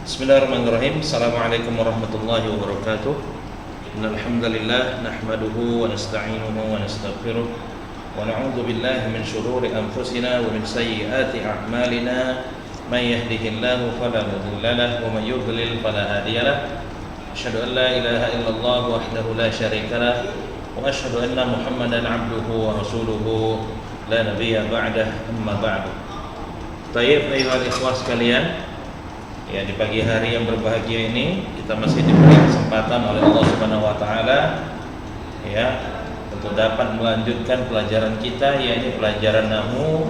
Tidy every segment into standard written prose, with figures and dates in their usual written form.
Bismillahirrahmanirrahim. Assalamualaikum warahmatullahi wabarakatuh. Innal hamdalillah nahmaduhu wa nasta'inuhu wa nastaghfiruh wa na'udzu billahi min shururi anfusina wa min sayyiati a'malina. May yahdihillahu fala mudilla lahu wa may yudlil fala hadiya lahu. Asyhadu an la ilaha illallah wahdahu la syarika lahu wa asyhadu anna Muhammadan 'abduhu wa rasuluhu la nabiyya ba'dah, amma ba'du. Baik, ayuhal ikhwah sekalian, ya, di pagi hari yang berbahagia ini kita masih diberi kesempatan oleh Allah Subhanahu wa taala, ya, untuk dapat melanjutkan pelajaran kita, yaitu pelajaran nahwu,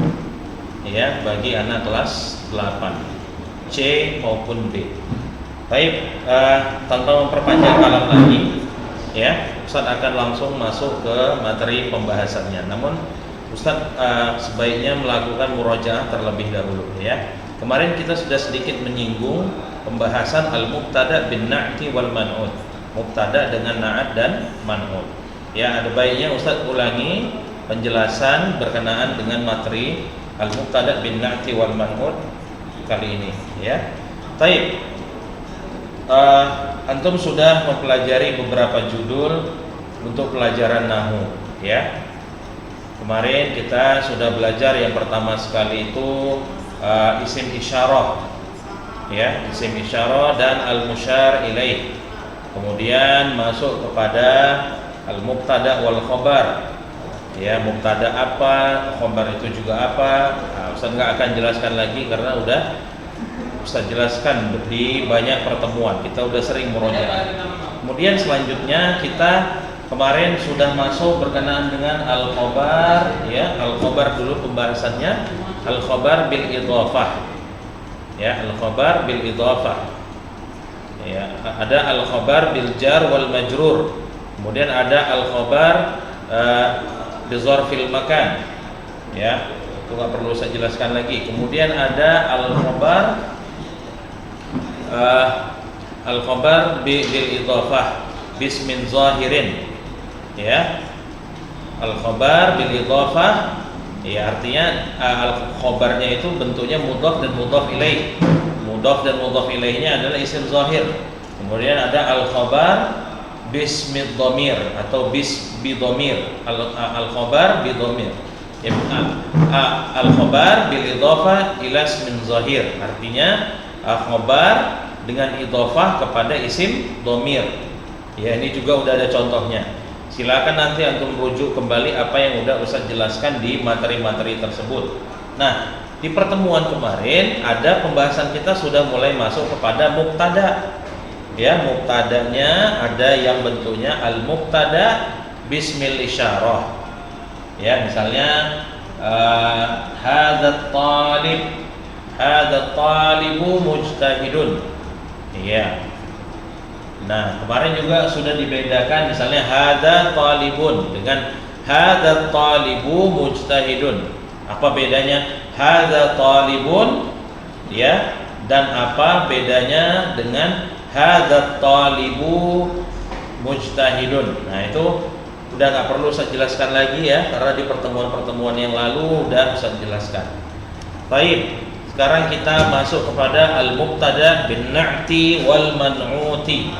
ya, bagi anak kelas 8 C maupun B. Baik, tanpa memperpanjang kalam lagi, ya, Ustaz akan langsung masuk ke materi pembahasannya. Namun Ustaz sebaiknya melakukan murojaah terlebih dahulu, ya. Kemarin kita sudah sedikit menyinggung pembahasan al-mubtada bin na'ti wal man'ut. Mubtada dengan na'at dan man'ut. Ya, ada baiknya Ustaz ulangi penjelasan berkenaan dengan materi al-mubtada bin na'ti wal man'ut kali ini, ya. Baik. Antum sudah mempelajari beberapa judul untuk pelajaran nahwu, ya. Kemarin kita sudah belajar yang pertama sekali itu isim isyarah, ya, isim isyarah dan al-musyar ilaih. Kemudian masuk kepada al-mubtada wal khabar, ya, mubtada apa, khabar itu juga apa. Ustaz nggak akan jelaskan lagi karena udah Ustaz jelaskan di banyak pertemuan. Kita udah sering murojaah. Kemudian selanjutnya kita kemarin sudah masuk berkenaan dengan al-khabar, ya, al-khabar dulu pembahasannya. Al-khabar bil idhafah, ya, al-khabar bil idhafah, ya, ada al-khabar bil jar wal majrur, kemudian ada al-khabar bi dzarfil makan, ya, itu nggak perlu saya jelaskan lagi. Kemudian ada al-khabar bil idhafah bismin zahirin, ya, al-khabar bil idhafah, ya, artinya al-khabarnya itu bentuknya mudhaf dan mudhaf ilaih. Mudhaf dan mudhaf ilaihnya adalah isim zahir. Kemudian ada al-khabar bismid dhamir atau bi dhamir. Al-khabar bi dhamir. Ya, al-khabar bil idhafah ila ismin zahir. Artinya khabar dengan idhafah kepada isim dhamir. Ya, ini juga udah ada contohnya. Silakan nanti antum rujuk kembali apa yang udah Ustaz jelaskan di materi-materi tersebut. Nah, di pertemuan kemarin ada pembahasan kita sudah mulai masuk kepada mubtada. Ya, mubtadanya ada yang bentuknya al-mubtada bismil isyarah. Ya, misalnya hadzal talibu mujtahidun. Iya. Nah, kemarin juga sudah dibedakan misalnya hadza talibun dengan hadza talibu mujtahidun. Apa bedanya hadza talibun, ya, dan apa bedanya dengan hadza talibu mujtahidun. Nah, itu udah nggak perlu saya jelaskan lagi, ya, karena di pertemuan-pertemuan yang lalu udah saya jelaskan. Baik, sekarang kita masuk kepada al-mubtada bin na'ti wal man'uti.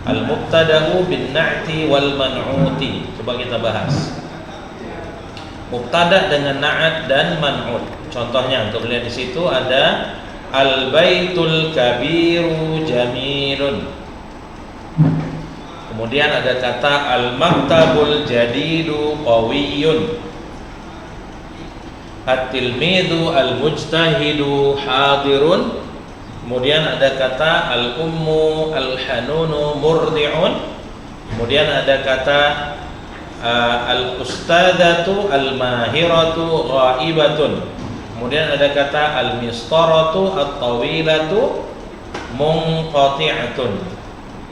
Al-mubtada'u bin na'ti wal man'uti. Coba kita bahas mubtada dengan na'at dan man'ut. Contohnya untuk lihat di situ ada al-baitul kabiru jamilun. Kemudian ada kata al-maktabul jadidu qawiyyun. At-tilmidhu al-mujtahidu hadirun. Kemudian ada kata al-ummu al-hanunu murdi'un. Kemudian ada kata al-ustadzatu al-mahiratu ghaibatun. Kemudian ada kata al-mistaratu at-tawilatu munqati'atun.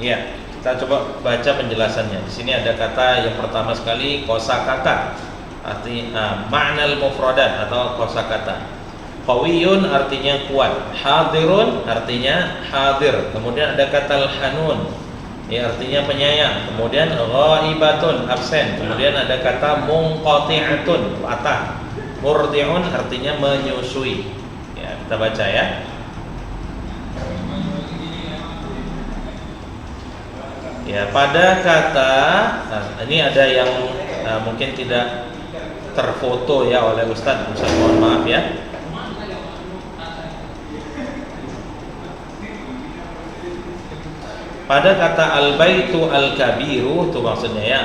Ya, kita coba baca penjelasannya. Di sini ada kata yang pertama sekali kosakata, artinya ma'nal mufradat atau kosakata. Qawiyun artinya kuat, hadirun artinya hadir. Kemudian ada kata al-hanun, ya, artinya penyayang. Kemudian ghaibatun absen. Kemudian ada kata munqati'atun patah. Murdi'un artinya menyusui. Ya, kita baca, ya. Ya, pada kata ini ada yang mungkin tidak terfoto ya oleh Ustaz mohon maaf ya. Pada kata al-baitu al-kabiru itu maksudnya ya,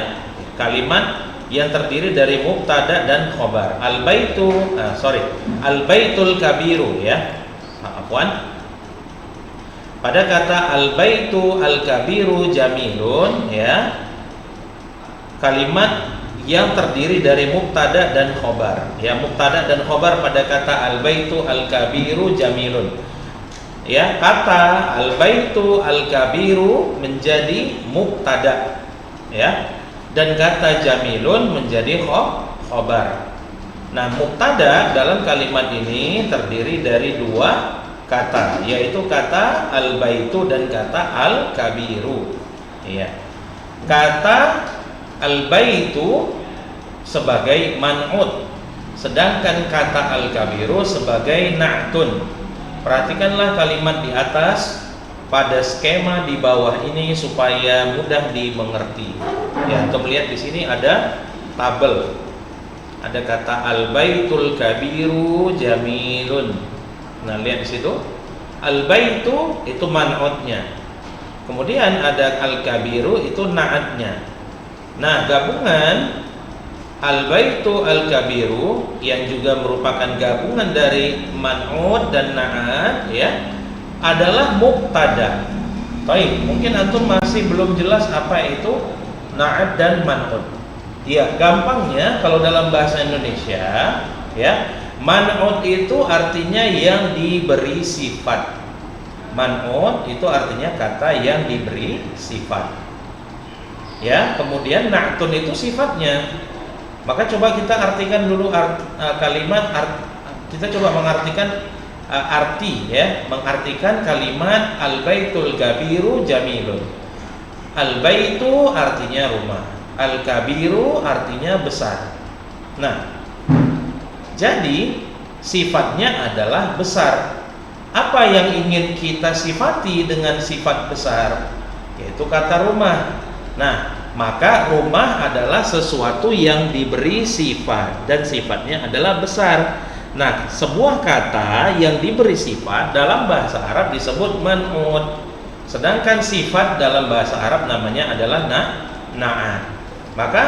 kalimat yang terdiri dari mubtada dan khobar. Al-baitul kabiru ya. Afwan. Pada kata al-baitu al-kabiru jamilun ya, kalimat yang terdiri dari mubtada dan khobar. Ya, mubtada dan khobar pada kata al-baitu al-kabiru jamilun. Ya, kata al-baitu al-kabiru menjadi mubtada ya, dan kata jamilun menjadi khobar. Nah, mubtada dalam kalimat ini terdiri dari dua kata, yaitu kata al-baitu dan kata al-kabiru. Ya. Kata al-baitu sebagai man'ut, sedangkan kata al-kabiru sebagai na'tun. Perhatikanlah kalimat di atas pada skema di bawah ini supaya mudah dimengerti. Ya, untuk melihat di sini ada tabel. Ada kata al-baitul kabiru jamilun. Nah, lihat di situ. Al-baitu itu man'utnya. Kemudian ada al-kabiru itu na'atnya. Nah, gabungan al-baitu al-kabiru yang juga merupakan gabungan dari man'ut dan na'at ya, adalah mubtada. Baik, mungkin antum masih belum jelas apa itu na'at dan man'ut. Ya, gampangnya kalau dalam bahasa Indonesia ya, man'ut itu artinya yang diberi sifat. Man'ut itu artinya kata yang diberi sifat. Ya, kemudian na'tun itu sifatnya. Maka coba kita artikan dulu kita coba mengartikan arti ya, mengartikan kalimat al-baitul kabiru jamilun. Al-baitu artinya rumah, al-kabiru artinya besar. Nah, jadi sifatnya adalah besar. Apa yang ingin kita sifati dengan sifat besar? Yaitu kata rumah. Nah, maka rumah adalah sesuatu yang diberi sifat dan sifatnya adalah besar. Nah, sebuah kata yang diberi sifat dalam bahasa Arab disebut man'ut. Sedangkan sifat dalam bahasa Arab namanya adalah na'at. Maka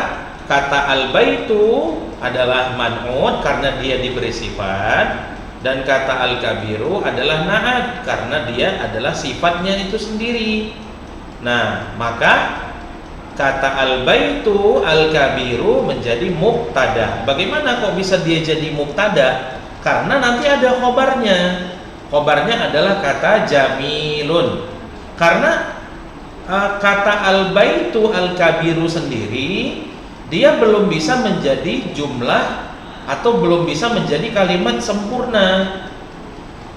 kata al-baitu adalah man'ut karena dia diberi sifat, dan kata al-kabiru adalah na'at karena dia adalah sifatnya itu sendiri. Nah, maka kata al-baitu al-kabiru menjadi mubtada. Bagaimana kok bisa dia jadi mubtada? Karena nanti ada khobarnya. Khobarnya adalah kata jamilun. Karena kata al-baitu al-kabiru sendiri dia belum bisa menjadi jumlah atau belum bisa menjadi kalimat sempurna.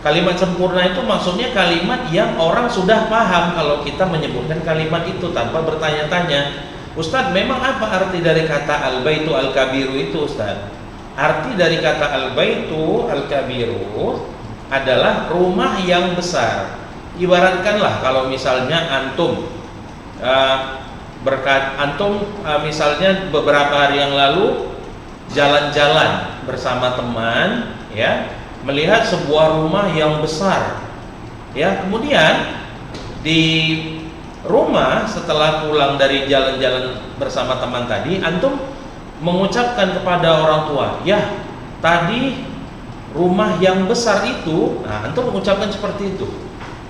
Kalimat sempurna itu maksudnya kalimat yang orang sudah paham kalau kita menyebutkan kalimat itu tanpa bertanya-tanya. Ustadz, memang apa arti dari kata al-baitu al-kabiru itu, Ustadz? Arti dari kata al-baitu al-kabiru adalah rumah yang besar. Ibaratkanlah kalau misalnya antum misalnya beberapa hari yang lalu jalan-jalan bersama teman ya, melihat sebuah rumah yang besar ya, kemudian di rumah setelah pulang dari jalan-jalan bersama teman tadi, antum mengucapkan kepada orang tua, ya tadi rumah yang besar itu. Nah, antum mengucapkan seperti itu,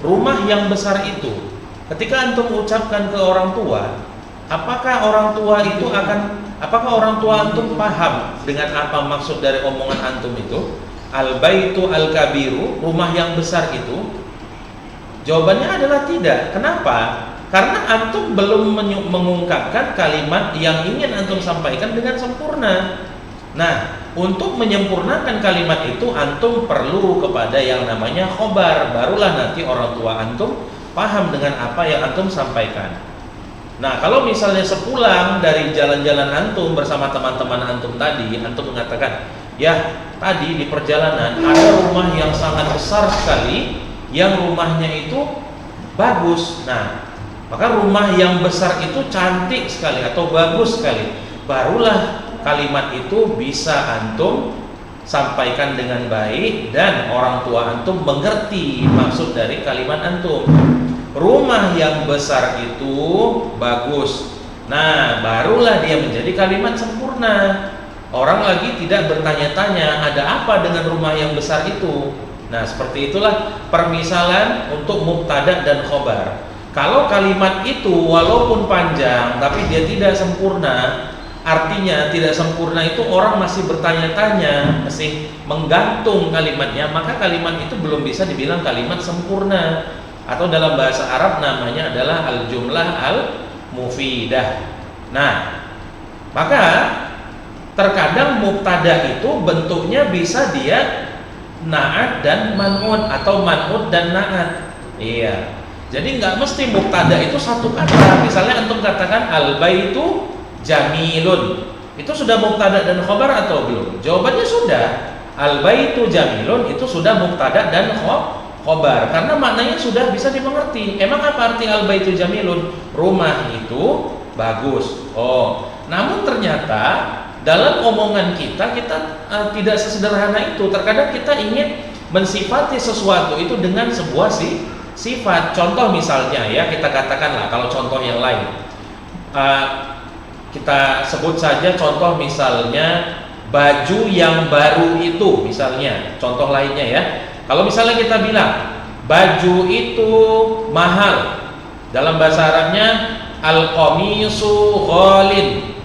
rumah yang besar itu. Ketika antum ucapkan ke orang tua, apakah orang tua antum paham dengan apa maksud dari omongan antum itu? Al-baitu al-kabiru, rumah yang besar itu? Jawabannya adalah tidak. Kenapa? Karena antum belum mengungkapkan kalimat yang ingin antum sampaikan dengan sempurna. Nah, untuk menyempurnakan kalimat itu antum perlu kepada yang namanya khobar. Barulah nanti orang tua antum paham dengan apa yang antum sampaikan. Nah, kalau misalnya sepulang dari jalan-jalan antum bersama teman-teman antum tadi, antum mengatakan, ya tadi di perjalanan ada rumah yang sangat besar sekali, yang rumahnya itu bagus. Nah, Maka rumah yang besar itu cantik sekali atau bagus sekali, barulah kalimat itu bisa antum sampaikan dengan baik dan orang tua antum mengerti maksud dari kalimat antum. Rumah yang besar itu bagus, nah barulah dia menjadi kalimat sempurna. Orang lagi tidak bertanya-tanya ada apa dengan rumah yang besar itu. Nah seperti itulah permisalan untuk mubtada dan khobar. Kalau kalimat itu walaupun panjang tapi dia tidak sempurna, artinya tidak sempurna itu orang masih bertanya-tanya, masih menggantung kalimatnya, maka kalimat itu belum bisa dibilang kalimat sempurna. Atau dalam bahasa Arab namanya adalah al-jumlah al-mufidah. Nah, maka terkadang mubtada itu bentuknya bisa dia na'at dan man'ud atau man'ud dan na'at. Iya. Jadi nggak mesti mubtada itu satu kata. Misalnya antum katakan al-baitu jamilun. Itu sudah mubtada dan khobar atau belum? Jawabannya sudah. Al-baitu jamilun itu sudah mubtada dan khobar karena maknanya sudah bisa dimengerti. Emang apa arti al-baitu jamilun? Rumah itu bagus. Oh, namun ternyata dalam omongan kita tidak sesederhana itu. Terkadang kita ingin mensifati sesuatu itu dengan sebuah sifat. Contoh misalnya ya, kita katakanlah kalau contoh yang lain, kita sebut saja contoh misalnya baju yang baru itu, misalnya contoh lainnya ya. Kalau misalnya kita bilang baju itu mahal, dalam bahasa Arabnya al-qamisu ghalin.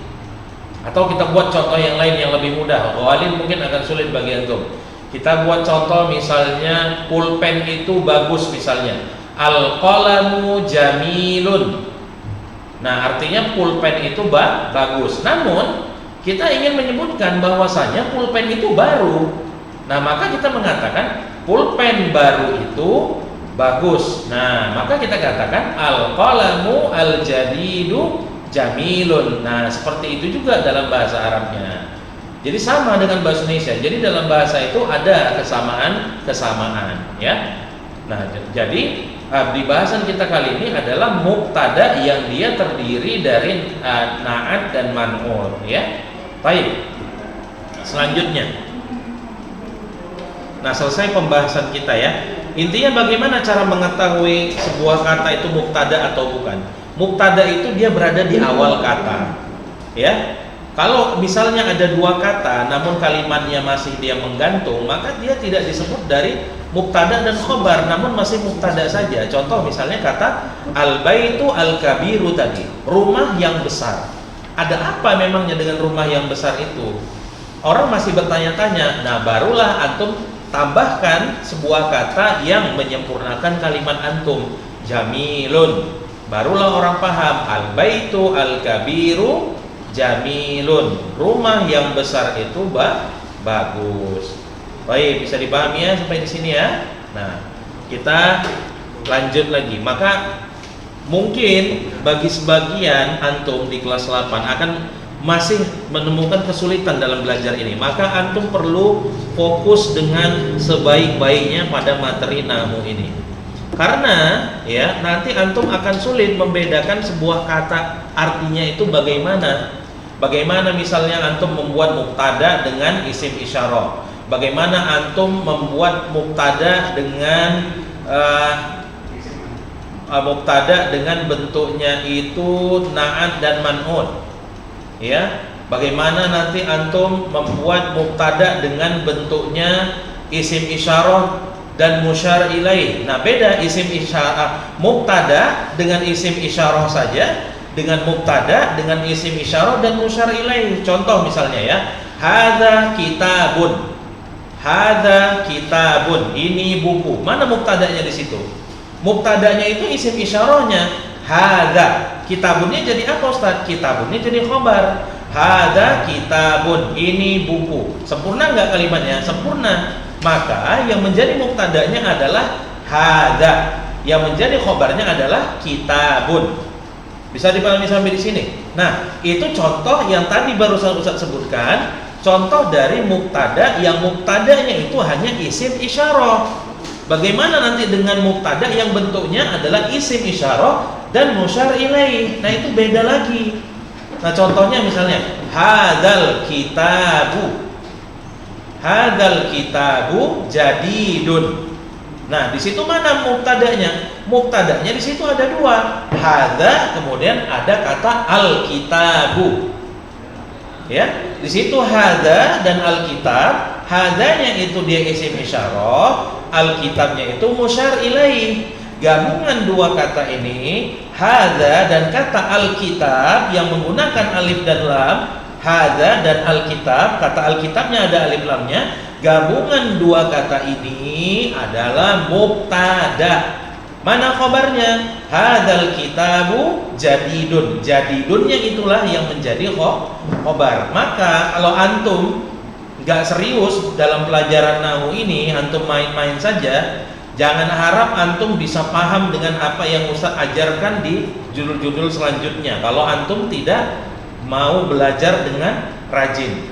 Atau kita buat contoh yang lain yang lebih mudah. Ghalin mungkin akan sulit bagi antum. Kita buat contoh misalnya pulpen itu bagus misalnya. Al-qalamu jamilun. Nah, artinya pulpen itu bagus. Namun kita ingin menyebutkan bahwasanya pulpen itu baru. Nah, maka kita mengatakan pulpen baru itu bagus. Nah, maka kita katakan al-qalamu al-jadidu jamilun. Nah, seperti itu juga dalam bahasa Arabnya. Jadi sama dengan bahasa Indonesia. Jadi dalam bahasa itu ada kesamaan, ya. Nah, jadi di bahasan kita kali ini adalah mubtada yang dia terdiri dari na'at dan man'ul, ya. Baik. Selanjutnya. Nah, selesai pembahasan kita ya. Intinya bagaimana cara mengetahui sebuah kata itu mubtada atau bukan? Mubtada itu dia berada di awal kata, ya. Kalau misalnya ada dua kata namun kalimatnya masih dia menggantung, maka dia tidak disebut dari mubtada dan khobar, namun masih mubtada saja. Contoh misalnya kata al-baitu al-kabiru tadi, rumah yang besar. Ada apa memangnya dengan rumah yang besar itu? Orang masih bertanya-tanya. Nah, barulah antum tambahkan sebuah kata yang menyempurnakan kalimat antum, jamilun. Barulah orang paham al-baitu al-kabiru jamilun, rumah yang besar itu bagus. Baik, bisa dipahami ya sampai di sini ya. Nah, kita lanjut lagi. Maka mungkin bagi sebagian antum di kelas 8 akan masih menemukan kesulitan dalam belajar ini. Maka antum perlu fokus dengan sebaik-baiknya pada materi nahwu ini. Karena ya nanti antum akan sulit membedakan sebuah kata artinya itu bagaimana. Bagaimana misalnya antum membuat mubtada dengan isim isyarah. Bagaimana antum membuat mubtada dengan bentuknya itu na'at dan man'ud. Ya, bagaimana nanti antum membuat mubtada dengan bentuknya isim isyarah dan musyar ilaih. Nah, beda isim isyarah mubtada dengan isim isyarah saja, dengan mubtada dengan isim isyarah dan musyar ilaih. Contoh misalnya ya, hadza kitabun. Hadza kitabun, ini buku. Mana mubtadanya di situ? Mubtadanya itu isim isyarahnya hadza. Kitabunnya jadi apa Ustaz? Kitabunnya jadi khobar. Hadza kitabun, ini buku. Sempurna enggak kalimatnya? Sempurna. Maka yang menjadi mubtadanya adalah hadza, yang menjadi khobarnya adalah kitabun. Bisa dipahami sampai di sini? Nah, itu contoh yang tadi barusan Ustaz sebutkan, contoh dari mubtada yang mubtadanya itu hanya isim isyarah. Bagaimana nanti dengan mubtada yang bentuknya adalah isim isyarah dan musyar ilaih. Nah itu beda lagi. Nah contohnya misalnya hadzal kitabu jadidun. Nah di situ mana mubtadanya? Mubtadanya di situ ada dua, hadza, kemudian ada kata al-kitabu. Ya, di situ hadza dan al-kitab. Hadzanya itu dia isim isyarah, al-kitabnya itu musyar ilaih. Gabungan dua kata ini, hadza dan kata al-kitab yang menggunakan alif dan lam, hadza dan al-kitab, kata al-kitabnya ada alif lamnya. Gabungan dua kata ini adalah mubtada. Mana khabarnya? Hadzal kitabu jadidun. Jadidunnya itulah yang menjadi khabar. Maka kalau antum nggak serius dalam pelajaran nahwu ini, antum main-main saja, jangan harap antum bisa paham dengan apa yang Ustaz ajarkan di judul-judul selanjutnya. Kalau antum tidak mau belajar dengan rajin,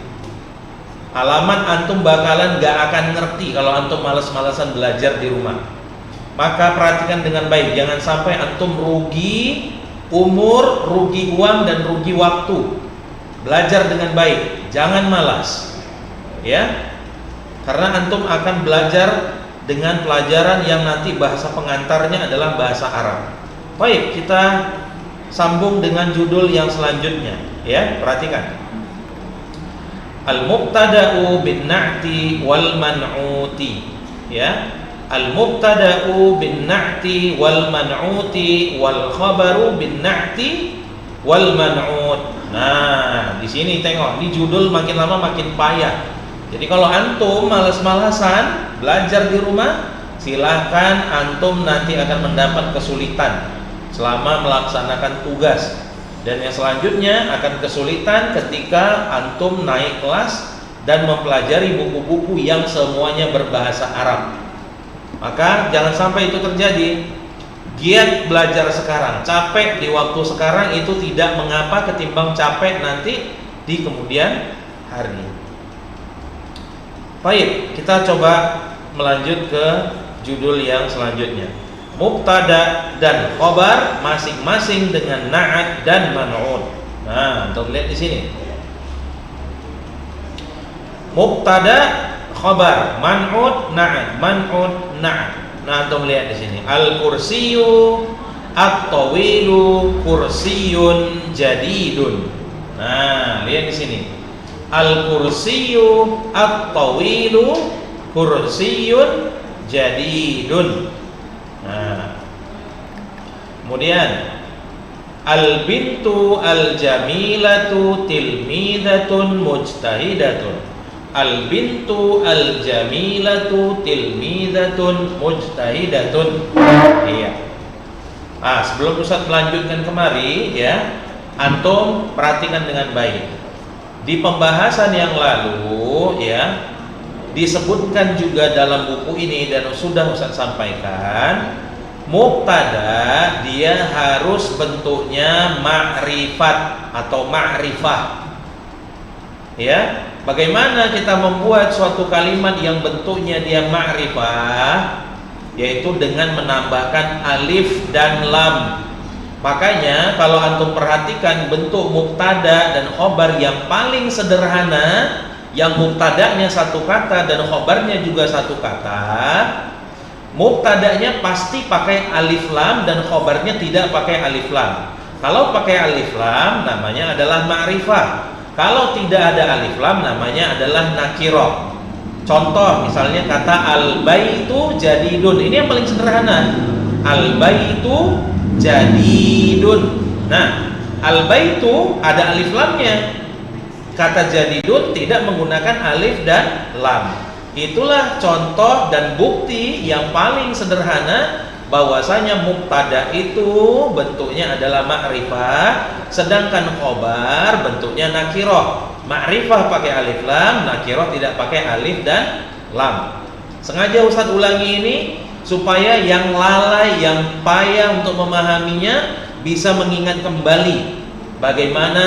alamat antum bakalan nggak akan ngerti kalau antum malas-malasan belajar di rumah. Maka perhatikan dengan baik, jangan sampai antum rugi umur, rugi uang, dan rugi waktu. Belajar dengan baik, jangan malas, ya. Karena antum akan belajar dengan pelajaran yang nanti bahasa pengantarnya adalah bahasa Arab. Baik, kita sambung dengan judul yang selanjutnya, ya. Perhatikan. Al-mubtada'u bin na'ti wal man'uti, ya. Al-mubtada'u bin na'ti wal man'uti wal khabaru bin na'ti wal man'ut. Nah, di sini tengok, di judul makin lama makin payah. Jadi kalau antum malas-malasan belajar di rumah, silahkan antum nanti akan mendapat kesulitan selama melaksanakan tugas. Dan yang selanjutnya akan kesulitan ketika antum naik kelas dan mempelajari buku-buku yang semuanya berbahasa Arab. Maka jangan sampai itu terjadi. Giat belajar sekarang, capek di waktu sekarang itu tidak mengapa ketimbang capek nanti di kemudian hari. Baik, kita coba melanjut ke judul yang selanjutnya. Mubtada dan khabar masing-masing dengan na'at dan man'ut. Nah, untuk lihat di sini. Mubtada khabar, man'ut na'at, man'ut na'at. Nah, antum lihat di sini. Al-kursiyyu at-tawilu kursiyun jadidun. Nah, lihat di sini. Al-kursiyyu at-tawilu kursiyun jadidun. Nah, kemudian al-bintu al-jamilatu tilmidatun mujtahidatun. Al-bintu al-jamilatu tilmidatun mujtahidatun. Iya. Sebelum Ustaz melanjutkan kemari, ya, antum perhatikan dengan baik. Di pembahasan yang lalu, ya, disebutkan juga dalam buku ini dan sudah Ustaz sampaikan, mubtada dia harus bentuknya ma'rifat atau ma'rifah. Ya, bagaimana kita membuat suatu kalimat yang bentuknya dia ma'rifah? Yaitu dengan menambahkan alif dan lam. Makanya kalau antum perhatikan bentuk mubtada dan khobar yang paling sederhana, yang mubtadanya satu kata dan khobarnya juga satu kata, mubtadanya pasti pakai alif lam dan khobarnya tidak pakai alif lam. Kalau pakai alif lam namanya adalah ma'rifah. Kalau tidak ada alif lam namanya adalah nakirah. Contoh misalnya kata al-baitu jadidun. Ini yang paling sederhana. Al-baitu jadidun. Nah, al-baitu ada alif lamnya. Kata jadidun tidak menggunakan alif dan lam. Itulah contoh dan bukti yang paling sederhana bahwasanya mubtada itu bentuknya adalah ma'rifah, sedangkan khobar bentuknya nakirah. Ma'rifah pakai alif lam, nakirah tidak pakai alif dan lam. Sengaja Ustaz ulangi ini supaya yang lalai, yang payah untuk memahaminya bisa mengingat kembali bagaimana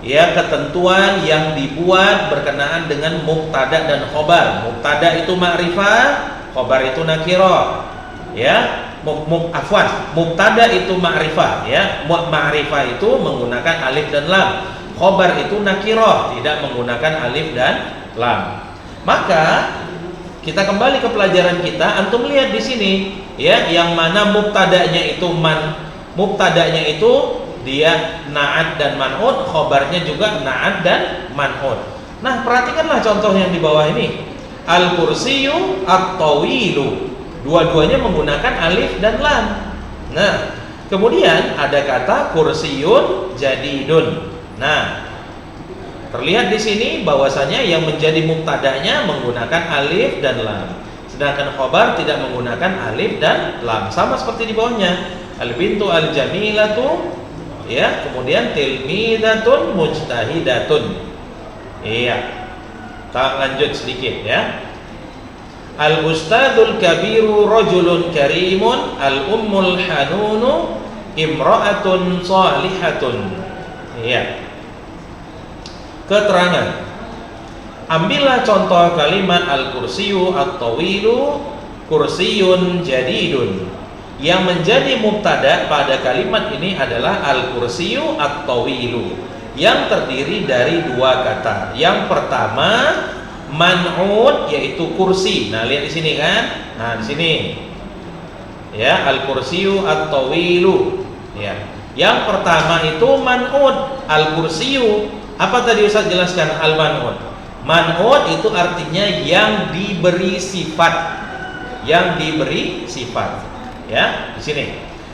ya ketentuan yang dibuat berkenaan dengan mubtada dan khobar. Mubtada itu ma'rifah, khobar itu nakirah. Ya, Mubtada itu ma'rifah ya. Ma'rifah itu menggunakan alif dan lam. Khobar itu nakirah, tidak menggunakan alif dan lam. Maka kita kembali ke pelajaran kita. Antum lihat di sini ya, yang mana mubtadanya itu mubtadanya itu dia na'at dan man'ut, khobarnya juga na'at dan man'ut. Nah, perhatikanlah contoh yang di bawah ini. Al-kursiyyu at-tawilu. Dua-duanya menggunakan alif dan lam. Nah, kemudian ada kata kursiyun jadidun. Nah, terlihat di sini bahwasanya yang menjadi mubtadanya menggunakan alif dan lam. Sedangkan khobar tidak menggunakan alif dan lam. Sama seperti di bawahnya. Al-bintu al-jamilatu ya, kemudian tilmidatun mujtahidatun. Iya. Kita lanjut sedikit ya. Al-ustadzul kabiru rajulun karimun, al-ummul hanunu imra'atun salihatun. Iya. Keterangan. Ambillah contoh kalimat al-kursiyyu at-tawilu kursiyun jadidun. Yang menjadi mubtada pada kalimat ini adalah al-kursiyyu at-tawilu, yang terdiri dari dua kata. Yang pertama man'ud, yaitu kursi. Nah, lihat di sini kan? Nah, di sini. Ya, al-kursiyyu at-tawilu. Ya. Yang pertama itu man'ud, al-kursiyyu. Apa tadi Ustaz jelaskan al-man'ud? Man'ud itu artinya yang diberi sifat. Yang diberi sifat. Ya, di sini.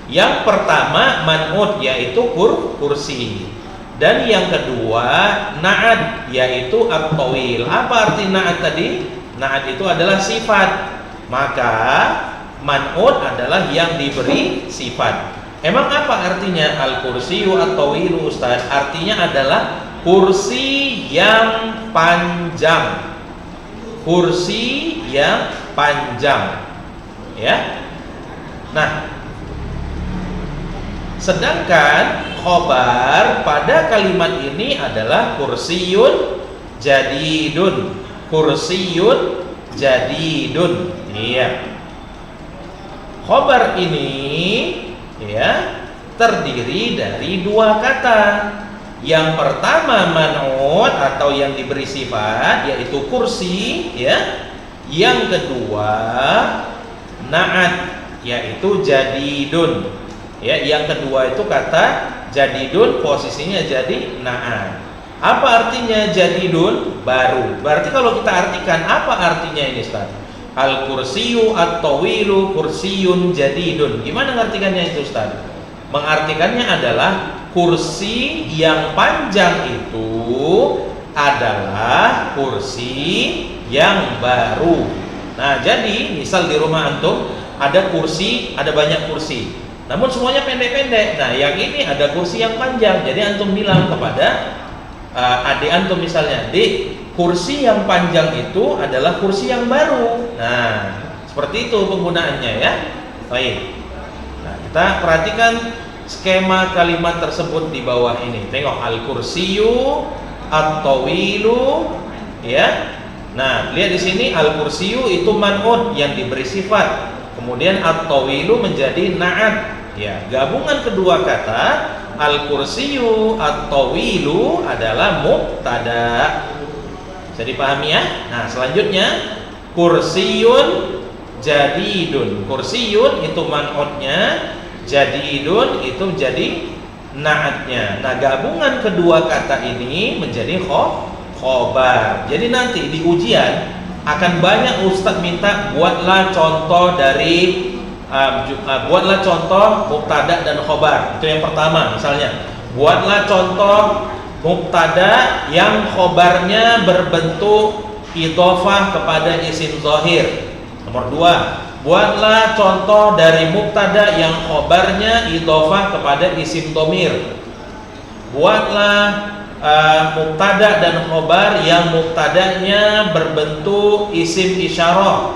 Yang pertama man'ud, yaitu kursi. Dan yang kedua na'at, yaitu at-tawil. Apa arti na'at tadi? Na'at itu adalah sifat. Maka man'ud adalah yang diberi sifat. Emang apa artinya al-kursiyyu at-tawilu Ustaz? Artinya adalah kursi yang panjang. Kursi yang panjang. Ya. Nah, sedangkan khobar pada kalimat ini adalah kursiyun jadidun. Kursiyun jadidun. Iya. Khobar ini ya terdiri dari dua kata. Yang pertama man'ud atau yang diberi sifat, yaitu kursi ya. Yang kedua na'at, yaitu jadidun. Ya, yang kedua itu kata jadidun, posisinya jadi na'at. Apa artinya jadidun? Baru. Berarti kalau kita artikan, apa artinya ini Ustaz? Al-kursiyyu at-tawilu kursiyun jadidun. Gimana mengartikannya itu Ustaz? Mengartikannya adalah kursi yang panjang itu adalah kursi yang baru. Nah, jadi misal di rumah antum ada kursi, ada banyak kursi, namun semuanya pendek-pendek. Nah, yang ini ada kursi yang panjang. Jadi antum bilang kepada adik antum misalnya, "Dik, kursi yang panjang itu adalah kursi yang baru." Nah, seperti itu penggunaannya ya. Baik. Nah, kita perhatikan skema kalimat tersebut di bawah ini. Tengok al-kursiyyu at-tawilu ya. Nah, lihat di sini al-kursiyyu itu man'ud yang diberi sifat. Kemudian at-tawilu menjadi na'at. Ya, gabungan kedua kata al-kursiyyu at-tawilu adalah mubtada. Bisa dipahami ya? Nah, selanjutnya kursiyun jadidun. Kursiyun itu man'udnya, jadidun itu jadi na'atnya. Nah, gabungan kedua kata ini menjadi khobar. Jadi nanti di ujian akan banyak ustadz minta buatlah contoh dari buatlah contoh mubtada dan khobar. Itu yang pertama. Misalnya buatlah contoh mubtada yang khobarnya berbentuk idhofah kepada isim zahir. Nomor 2, buatlah contoh dari mubtada yang khobarnya idhofah kepada isim dhamir. Buatlah mubtada dan khobar yang mubtadanya berbentuk isim isyarah,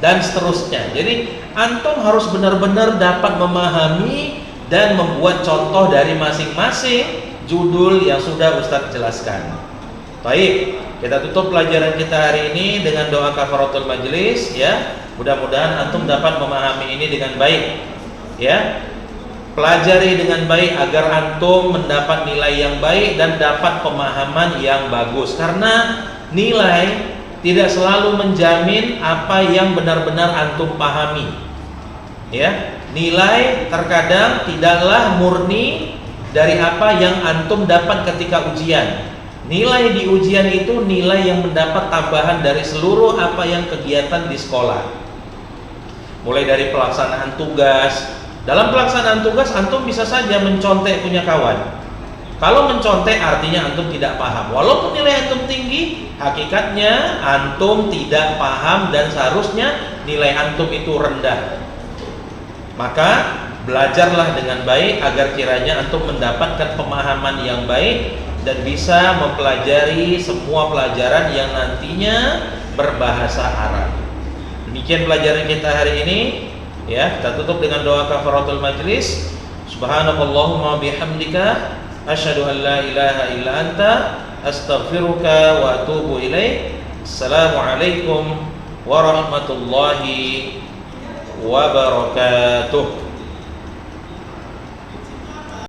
dan seterusnya. Jadi antum harus benar-benar dapat memahami dan membuat contoh dari masing-masing judul yang sudah Ustadz jelaskan. Baik, kita tutup pelajaran kita hari ini dengan doa kafaratul majlis ya. Mudah-mudahan antum dapat memahami ini dengan baik. Ya. Pelajari dengan baik agar antum mendapat nilai yang baik dan dapat pemahaman yang bagus. Karena nilai tidak selalu menjamin apa yang benar-benar antum pahami. Ya, nilai terkadang tidaklah murni dari apa yang antum dapat ketika ujian. Nilai di ujian itu nilai yang mendapat tambahan dari seluruh apa yang kegiatan di sekolah. Mulai dari pelaksanaan tugas. Dalam pelaksanaan tugas antum bisa saja mencontek punya kawan. Kalau mencontek artinya antum tidak paham. Walaupun nilai antum tinggi, hakikatnya antum tidak paham dan seharusnya nilai antum itu rendah. Maka belajarlah dengan baik agar kiranya antum mendapatkan pemahaman yang baik dan bisa mempelajari semua pelajaran yang nantinya berbahasa Arab. Demikian pelajaran kita hari ini. Ya, kita tutup dengan doa kafaratul majlis. Subhanakallahumma bihamdika asyhadu an la ilaha illa anta astaghfiruka wa atubu ilaik. Assalamualaikum warahmatullahi wabarakatuh.